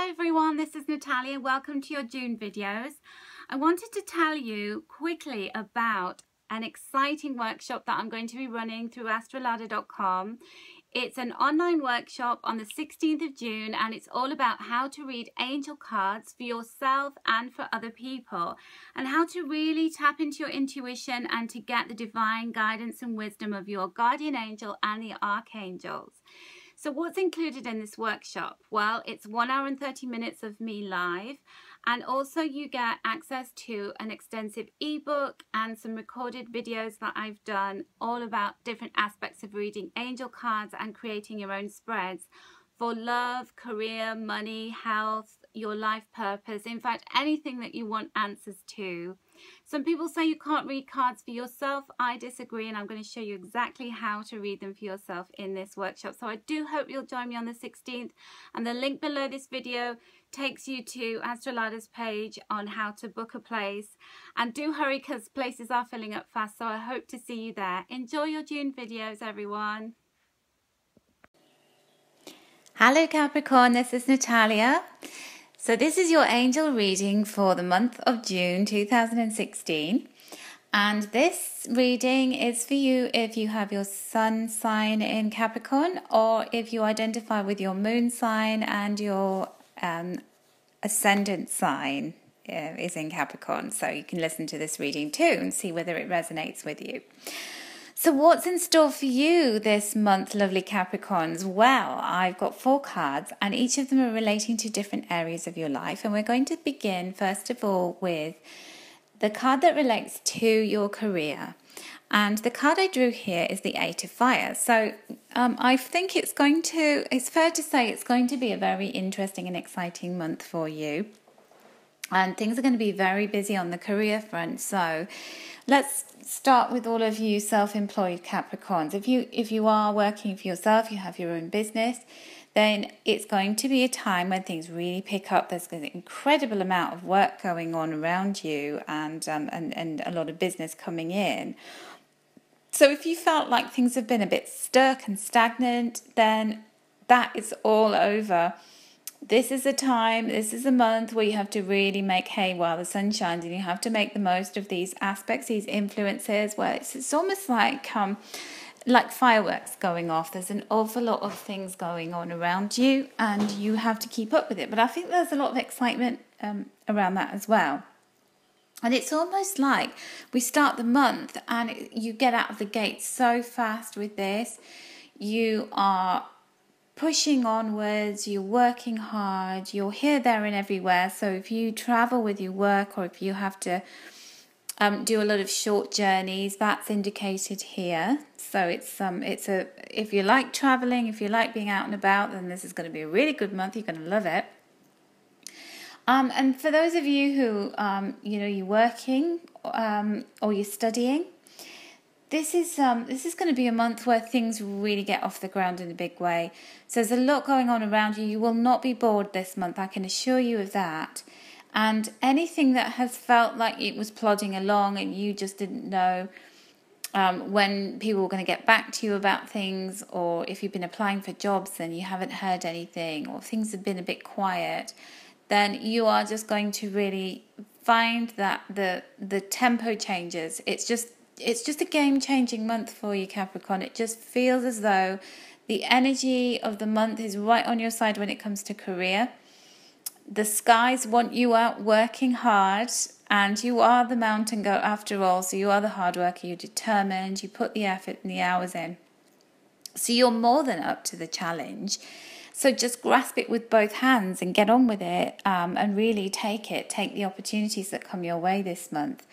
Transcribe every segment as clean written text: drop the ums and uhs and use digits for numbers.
Hello everyone, this is Natalia. Welcome to your June videos. I wanted to tell you quickly about an exciting workshop that I'm going to be running through astrolada.com. It's an online workshop on the 16th of June and it's all about how to read angel cards for yourself and for other people and how to really tap into your intuition and to get the divine guidance and wisdom of your guardian angel and the archangels. So what's included in this workshop? Well, it's 1 hour and 30 minutes of me live, and also you get access to an extensive ebook and some recorded videos that I've done all about different aspects of reading angel cards and creating your own spreads for love, career, money, health, your life purpose, in fact, anything that you want answers to. Some people say you can't read cards for yourself. I disagree, and I'm going to show you exactly how to read them for yourself in this workshop. So I do hope you'll join me on the 16th, and the link below this video takes you to Astrolada's page on how to book a place. And do hurry because places are filling up fast, so I hope to see you there. Enjoy your June videos, everyone. Hello Capricorn, this is Natalia. So this is your angel reading for the month of June 2016. And this reading is for you if you have your sun sign in Capricorn or if you identify with your moon sign and your ascendant sign is in Capricorn. So you can listen to this reading too and see whether it resonates with you. So what's in store for you this month, lovely Capricorns? Well, I've got 4 cards and each of them are relating to different areas of your life. And we're going to begin, first of all, with the card that relates to your career. And the card I drew here is the 8 of Fire. So I think it's fair to say it's going to be a very interesting and exciting month for you. And things are going to be very busy on the career front. So let's start with all of you self-employed Capricorns. If you are working for yourself, you have your own business, then it's going to be a time when things really pick up. There's an incredible amount of work going on around you and a lot of business coming in. So if you felt like things have been a bit stuck and stagnant, then that is all over. This is a time, this is a month where you have to really make hay while the sun shines, and you have to make the most of these aspects, these influences, where it's almost like fireworks going off. There's an awful lot of things going on around you, and you have to keep up with it. But I think there's a lot of excitement around that as well. And it's almost like we start the month and you get out of the gate so fast with this. You are pushing onwards, you're working hard, you're here, there and everywhere. So if you travel with your work or if you have to do a lot of short journeys, that's indicated here. So if you like traveling, if you like being out and about, then this is going to be a really good month. You're going to love it. And for those of you who you're working or you're studying, This is going to be a month where things really get off the ground in a big way. So there's a lot going on around you. You will not be bored this month, I can assure you of that. And anything that has felt like it was plodding along and you just didn't know when people were going to get back to you about things, or if you've been applying for jobs and you haven't heard anything, or things have been a bit quiet, then you are just going to really find that the tempo changes. It's just a game-changing month for you, Capricorn. It just feels as though the energy of the month is right on your side when it comes to career. The skies want you out working hard, and you are the mountain goat after all. So you are the hard worker, you're determined, you put the effort and the hours in. So you're more than up to the challenge. So just grasp it with both hands and get on with it, and really take the opportunities that come your way this month.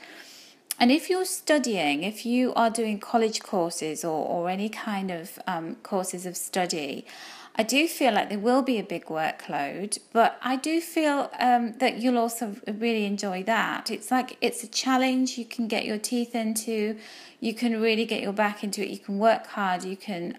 And if you're studying, if you are doing college courses or any kind of courses of study, I do feel like there will be a big workload, but I do feel that you'll also really enjoy that. It's like it's a challenge you can get your teeth into, you can really get your back into it, you can work hard, you can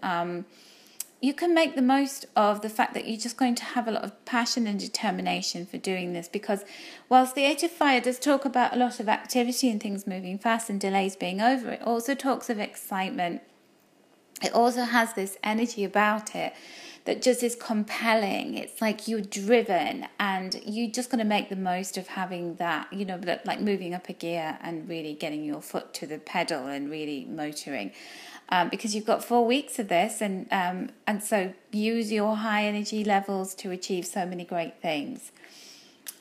make the most of the fact that you're just going to have a lot of passion and determination for doing this, because whilst the 8 of Fire does talk about a lot of activity and things moving fast and delays being over, it also talks of excitement. It also has this energy about it that just is compelling. It's like you're driven and you're just going to make the most of having that, you know, like moving up a gear and really getting your foot to the pedal and really motoring. Because you've got 4 weeks of this, and so use your high energy levels to achieve so many great things.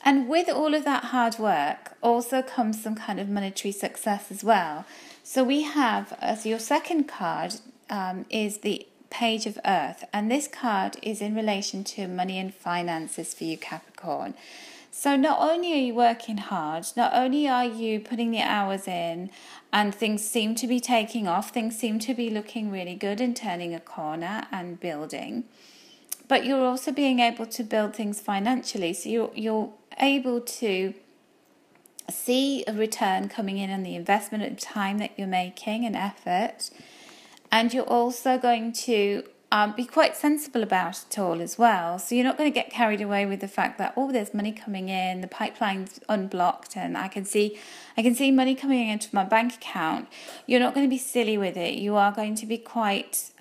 And with all of that hard work also comes some kind of monetary success as well. So we have, as your second card, is the Page of Earth. And this card is in relation to money and finances for you, Capricorn. So not only are you working hard, not only are you putting the hours in and things seem to be taking off, things seem to be looking really good and turning a corner and building, but you're also being able to build things financially. So you're able to see a return coming in on the investment of time that you're making and effort. And you're also going to be quite sensible about it all as well. So you're not going to get carried away with the fact that, oh, there's money coming in, the pipeline's unblocked, and I can see money coming into my bank account. You're not going to be silly with it. You are going to be quite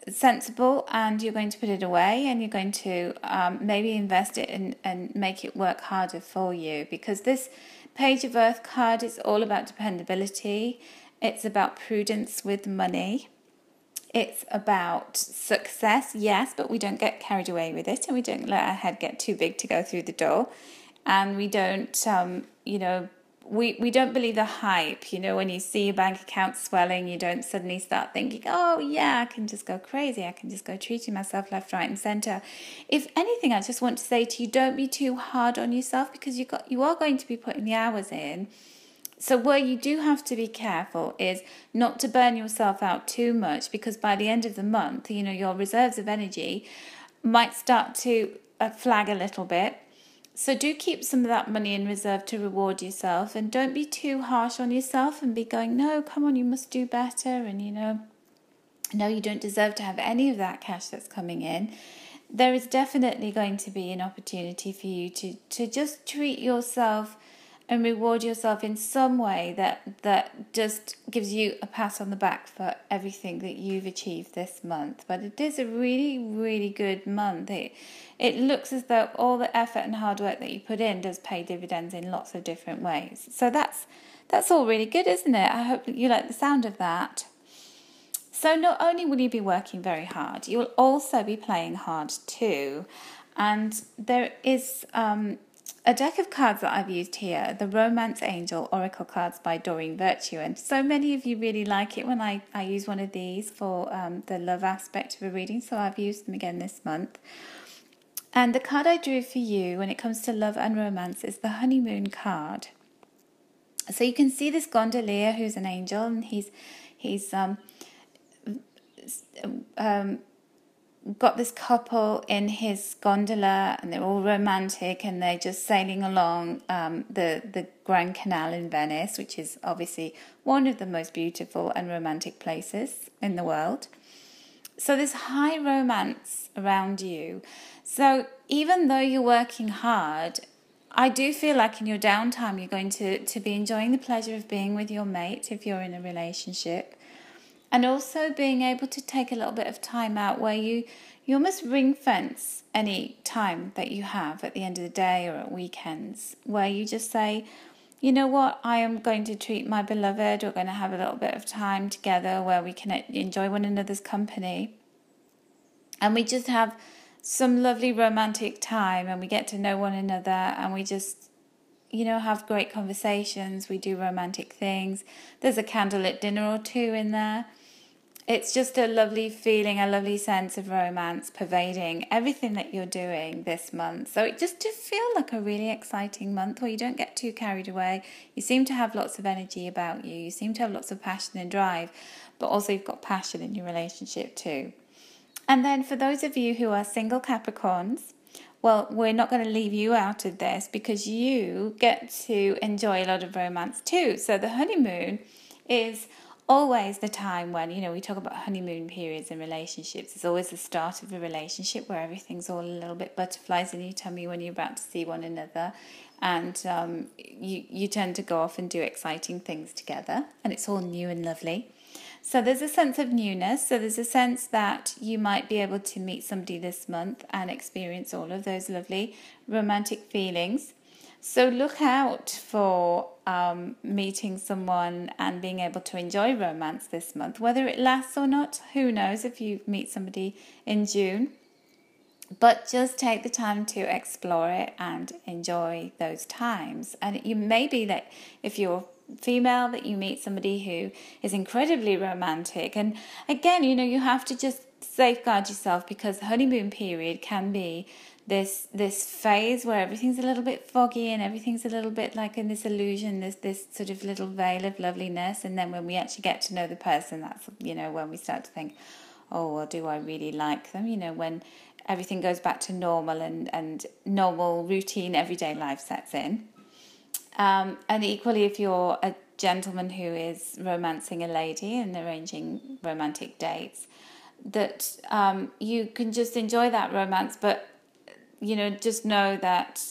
sensible, and you're going to put it away, and you're going to maybe invest it and make it work harder for you, because this Page of Earth card is all about dependability. It's about prudence with money. It's about success, yes, but we don't get carried away with it, and we don't let our head get too big to go through the door. And we don't, we don't believe the hype. You know, when you see your bank account swelling, you don't suddenly start thinking, oh, yeah, I can just go crazy. I can just go treating myself left, right, and centre. If anything, I just want to say to you, don't be too hard on yourself, because you are going to be putting the hours in. So where you do have to be careful is not to burn yourself out too much, because by the end of the month, you know, your reserves of energy might start to flag a little bit. So do keep some of that money in reserve to reward yourself, and don't be too harsh on yourself and be going, no, come on, you must do better. And, you know, no, you don't deserve to have any of that cash that's coming in. There is definitely going to be an opportunity for you to just treat yourself and reward yourself in some way that just gives you a pat on the back for everything that you've achieved this month. But it is a really, really good month. It looks as though all the effort and hard work that you put in does pay dividends in lots of different ways. So that's all really good, isn't it? I hope you like the sound of that. So not only will you be working very hard, you will also be playing hard too. And there is a deck of cards that I've used here, the Romance Angel Oracle cards by Doreen Virtue. And so many of you really like it when I use one of these for the love aspect of a reading. So I've used them again this month. And the card I drew for you when it comes to love and romance is the Honeymoon card. So you can see this gondolier who's an angel, and he's got this couple in his gondola, and they're all romantic, and they're just sailing along the Grand Canal in Venice, which is obviously one of the most beautiful and romantic places in the world. So there's high romance around you. So even though you're working hard, I do feel like in your downtime you're going to be enjoying the pleasure of being with your mate if you're in a relationship. And also being able to take a little bit of time out where you almost ring fence any time that you have at the end of the day or at weekends, where you just say, you know what, I am going to treat my beloved. We're going to have a little bit of time together where we can enjoy one another's company. And we just have some lovely romantic time, and we get to know one another, and we just, you know, have great conversations. We do romantic things. There's a candlelit dinner or two in there. It's just a lovely feeling, a lovely sense of romance pervading everything that you're doing this month. So it just to feel like a really exciting month where you don't get too carried away. You seem to have lots of energy about you. You seem to have lots of passion and drive, but also you've got passion in your relationship too. And then for those of you who are single Capricorns, well, we're not going to leave you out of this, because you get to enjoy a lot of romance too. So the honeymoon is always the time when, you know, we talk about honeymoon periods in relationships. It's always the start of a relationship where everything's all a little bit butterflies in your tummy when you're about to see one another. And you tend to go off and do exciting things together. And it's all new and lovely. So there's a sense of newness. So there's a sense that you might be able to meet somebody this month and experience all of those lovely romantic feelings. So look out for meeting someone and being able to enjoy romance this month. Whether it lasts or not, who knows if you meet somebody in June. But just take the time to explore it and enjoy those times. And you may be that if you're female, that you meet somebody who is incredibly romantic. And again, you have to just safeguard yourself, because the honeymoon period can be this phase where everything's a little bit foggy and everything's a little bit like in this illusion, this sort of little veil of loveliness. And then when we actually get to know the person, that's, when we start to think, oh, well, do I really like them? When everything goes back to normal and normal routine everyday life sets in. And equally, if you're a gentleman who is romancing a lady and arranging romantic dates, that you can just enjoy that romance, but just know that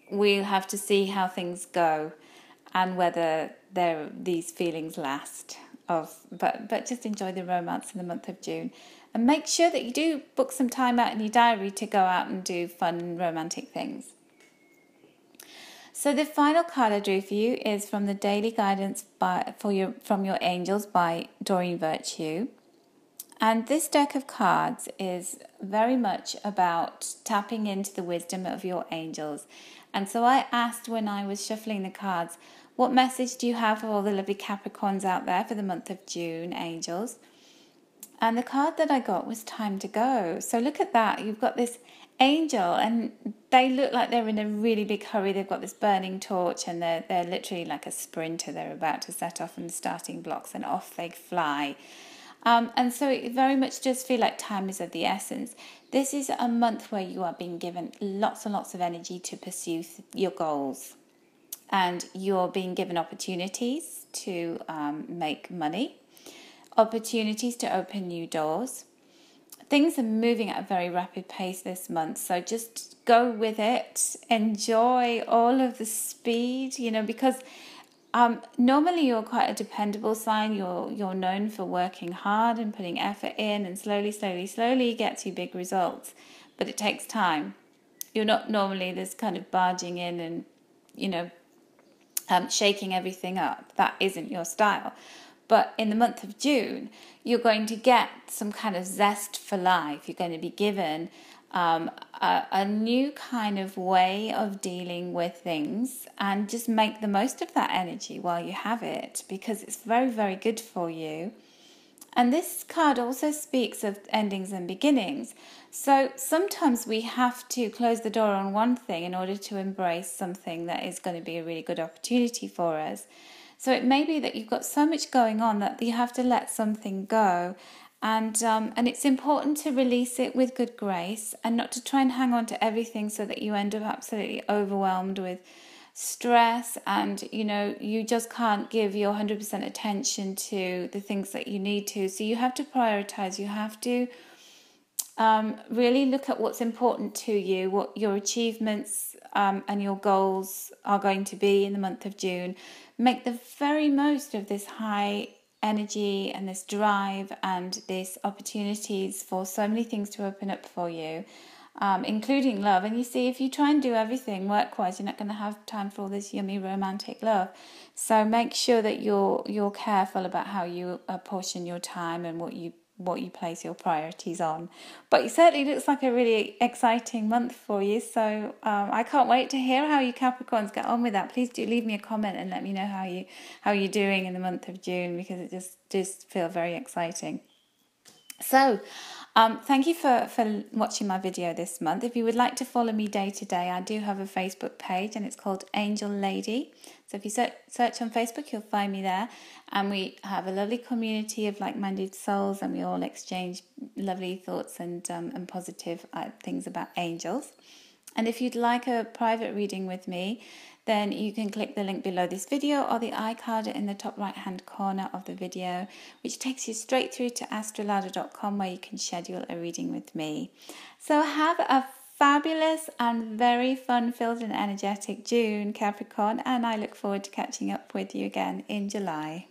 we'll have to see how things go and whether these feelings last. But just enjoy the romance in the month of June, and make sure that you do book some time out in your diary to go out and do fun romantic things. So the final card I drew for you is from the Daily Guidance from Your Angels by Doreen Virtue. And this deck of cards is very much about tapping into the wisdom of your angels. And so I asked, when I was shuffling the cards, what message do you have for all the lovely Capricorns out there for the month of June, angels? And the card that I got was Time to Go. So look at that. You've got this angel, and they look like they're in a really big hurry. They've got this burning torch, and they're literally like a sprinter. They're about to set off in the starting blocks, and off they fly. And so it very much does feel like time is of the essence. This is a month where you are being given lots and lots of energy to pursue your goals. And you're being given opportunities to make money, opportunities to open new doors. Things are moving at a very rapid pace this month, so just go with it. Enjoy all of the speed, because normally you're quite a dependable sign. You're known for working hard and putting effort in, and slowly gets you big results. But it takes time. You're not normally this kind of barging in and, shaking everything up. That isn't your style. But in the month of June, you're going to get some kind of zest for life. You're going to be given a new kind of way of dealing with things, and just make the most of that energy while you have it, because it's very, very good for you. And this card also speaks of endings and beginnings. So sometimes we have to close the door on one thing in order to embrace something that is going to be a really good opportunity for us. So it may be that you've got so much going on that you have to let something go. And it's important to release it with good grace, and not to try and hang on to everything so that you end up absolutely overwhelmed with stress, and you just can't give your 100% attention to the things that you need to. So you have to prioritize. You have to really look at what's important to you, what your achievements and your goals are going to be in the month of June. Make the very most of this high energy and this drive and these opportunities for so many things to open up for you, including love. And you see, if you try and do everything work-wise, you're not going to have time for all this yummy romantic love. So make sure that you're careful about how you apportion your time and what you place your priorities on. But it certainly looks like a really exciting month for you. So I can't wait to hear how you Capricorns get on with that. Please do leave me a comment and let me know how you're doing in the month of June, because it just feels very exciting. So thank you for watching my video this month. If you would like to follow me day to day, I do have a Facebook page, and it's called Angel Lady. So if you search on Facebook, you'll find me there. And we have a lovely community of like-minded souls, and we all exchange lovely thoughts and positive things about angels. And if you'd like a private reading with me, then you can click the link below this video or the iCard in the top right hand corner of the video, which takes you straight through to astrolada.com, where you can schedule a reading with me. So have a fabulous and very fun-filled and energetic June, Capricorn, and I look forward to catching up with you again in July.